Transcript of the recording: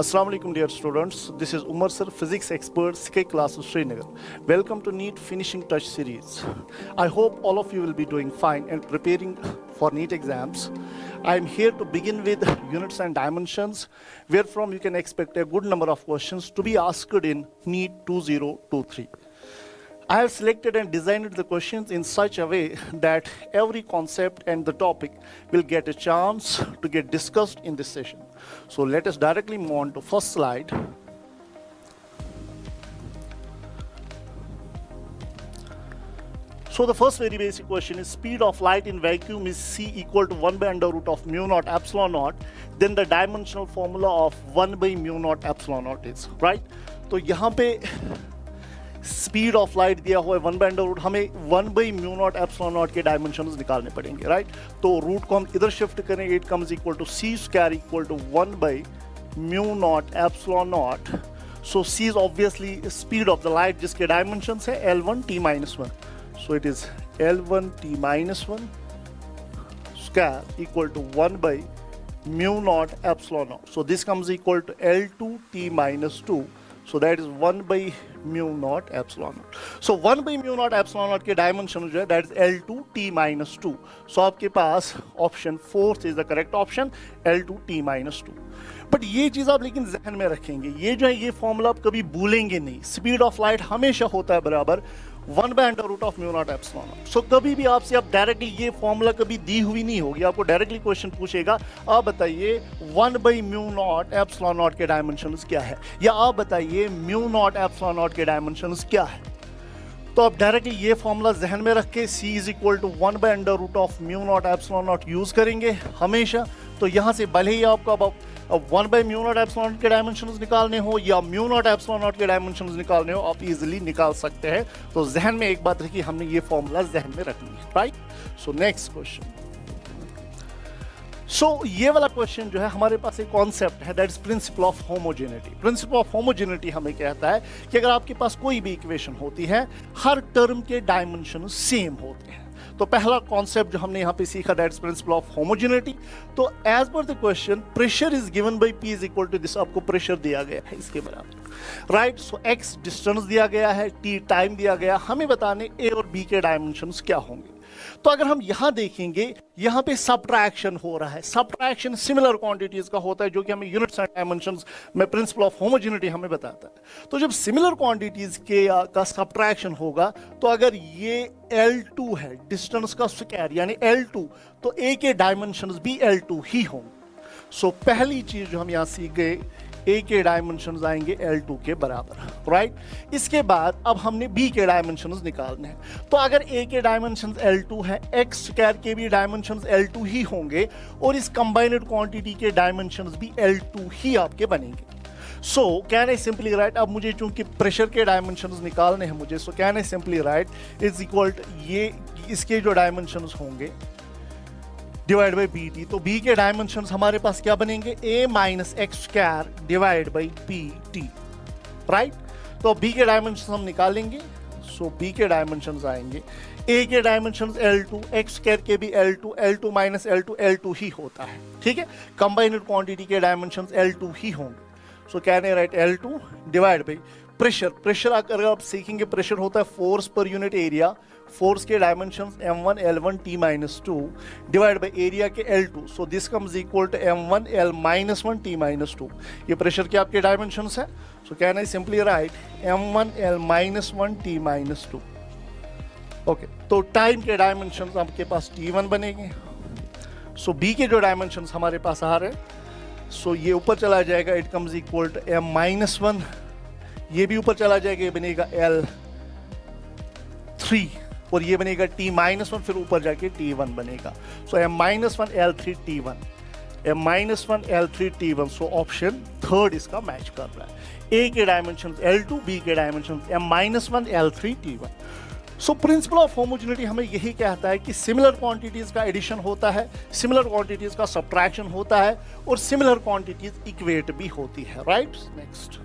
Assalamu alaikum dear students, this is Umar sir, physics expert, CK classes Srinagar. Welcome to NEET Finishing Touch series. I hope all of you will be doing fine and preparing for NEET exams. I am here to begin with units and dimensions, wherefrom you can expect a good number of questions to be asked in NEET 2023. I have selected and designed the questions in such a way that every concept and the topic will get a chance to get discussed in this session. So let us directly move on to first slide. So the first very basic question is speed of light in vacuum is c equal to 1 by under root of mu naught epsilon naught. Then the dimensional formula of 1 by mu naught epsilon naught is, right? तो यहाँ पे speed of light दिया हुआ है 1 by under root, हमें 1 by mu naught epsilon not के dimensions निकालने पड़ेंगे, राइट? तो रूट को हम इधर शिफ्ट करेंगे, it comes equal to c square equal to 1 by mu naught epsilon naught. So c is obviously speed of the light जिसके डायमेंशंस है L1 t minus 1. So it is L1 t minus 1 square equal to 1 by mu naught epsilon naught. So this comes equal to L2 t minus 2. So that is 1 by mu naught epsilon naught. So 1 by mu naught epsilon naught के dimension जो है that is L2 t minus 2. So आपके पास option 4 is the correct option, L2 t minus 2. But ये चीज़ आप लेकिन जहन में रखेंगे, ये जो है ये फॉर्मूला आप कभी भूलेंगे नहीं. स्पीड ऑफ लाइट हमेशा होता है बराबर 1 by under root of mu naught epsilon naught. So कभी भी आपसे आप डायरेक्टली ये फॉर्मूला कभी दी हुई नहीं होगी, आपको डायरेक्टली क्वेश्चन पूछेगा आप बताइए 1 by mu naught epsilon not के डायमेंशंस क्या है, या आप बताइए म्यू नॉट एप्सिलॉन नॉट के डायमेंशंस क्या है. तो आप डायरेक्टली ये फॉर्मूला जहन में रख के c is equal to 1 by under root of mu naught epsilon naught use करेंगे हमेशा. तो यहाँ से भले ही आपको अब 1 by mu naught epsilon not के डायमेंशंस निकालने हो या म्यू नॉट एप्सिलॉन नॉट के डायमेंशंस निकालने हो, आप इजीली निकाल सकते हैं. तो जहन में एक बात रखिए, हमने ये फॉर्मूला जहन में रखनी है, right? So next question. So ये वाला क्वेश्चन जो है हमारे पास एक कॉन्सेप्ट है that is principle of homogeneity. Principal of homogeneity हमें कहता है कि अगर आपके पास कोई भी इक्वेशन होती है, हर टर्म के डायमेंशन सेम होते हैं. तो पहला कॉन्सेप्ट जो हमने यहाँ पे सीखा that is principle of homogeneity. तो as per the question pressure is given by P is equal to this. आपको प्रेशर दिया गया है इसके बराबर, राइट? सो x डिस्टेंस दिया गया है, t टाइम दिया गया, हमें बताने A और B के डायमेंशंस क्या होंगे. तो अगर हम यहाँ देखेंगे, यहाँ पे सबट्रैक्शन हो रहा है. सबट्रैक्शन सिमिलर क्वांटिटीज का होता है जो कि हमें यूनिट्स एंड डायमेंशंस में प्रिंसिपल ऑफ होमोजेनिटी हमें बताता है. तो जब सिमिलर क्वांटिटीज के का सबट्रैक्शन होगा, तो अगर ये L2 है डिस्टेंस का स्क्वायर यानी L2, तो A के डायमेंशंस भी L2 ही होंगे. सो पहली चीज जो हम यहाँ सीख गए, A के डायमेंशंस आएंगे L2 के बराबर, राइट? इसके बाद अब हमने B के डायमेंशंस निकालने हैं. तो अगर A के डायमेंशंस L2 है, x स्क्वायर के भी डायमेंशंस L2 ही होंगे और इस कंबाइंड क्वांटिटी के डायमेंशंस भी L2 ही आपके बनेंगे. So can I simply write, अब मुझे चूंकि प्रेशर के डायमेंशंस निकालने हैं मुझे, so can I simply write is equal ये इसके जो डायमेंशंस होंगे डिवाइड बाई बी टी. तो b के डायमेंशंस हमारे पास क्या बनेंगे, a minus x square divide by b t, right? तो b के डायमेंशंस हम निकालेंगे. सो b के डायमेंशंस आएंगे, a के डायमेंशंस L2, एक्स स्क्वायर के भी L2, L2 माइनस L2 ही होता है, ठीक है? कंबाइंड क्वांटिटी के डायमेंशंस L2 ही होंगे. So can I write L2 divide by pressure. Pressure अगर आप सीखेंगे, प्रेशर होता है फोर्स पर यूनिट एरिया. फोर्स के dimensions M1 L1 t minus 2 divide by area के L2. So this comes equal to M1 L minus 1 t minus 2. ये pressure के आपके डायमेंशंस है. सो can I simply right M1 L minus 1 t minus 2. Okay, तो time के dimensions आपके पास T1 बनेंगे. सो B के जो डायमेंशंस हमारे पास आ रहे हैं, सो ये ऊपर चला जाएगा, it comes equal to M minus 1. ये भी ऊपर चला जाएगा, ये बनेगा L3 और ये बनेगा T minus 1, फिर ऊपर जाके T1 बनेगा. सो M minus 1 L3 T1, M minus 1 L3 T1. So option third इसका मैच कर रहा है. A के डायमेंशंस L2, B के dimensions M minus 1 L3 T1. So principal of homogeneity हमें यही कहता है कि सिमिलर क्वांटिटीज का एडिशन होता है, सिमिलर क्वांटिटीज का सब्ट्रैक्शन होता है और सिमिलर क्वांटिटीज इक्वेट भी होती है, राइट? नेक्स्ट.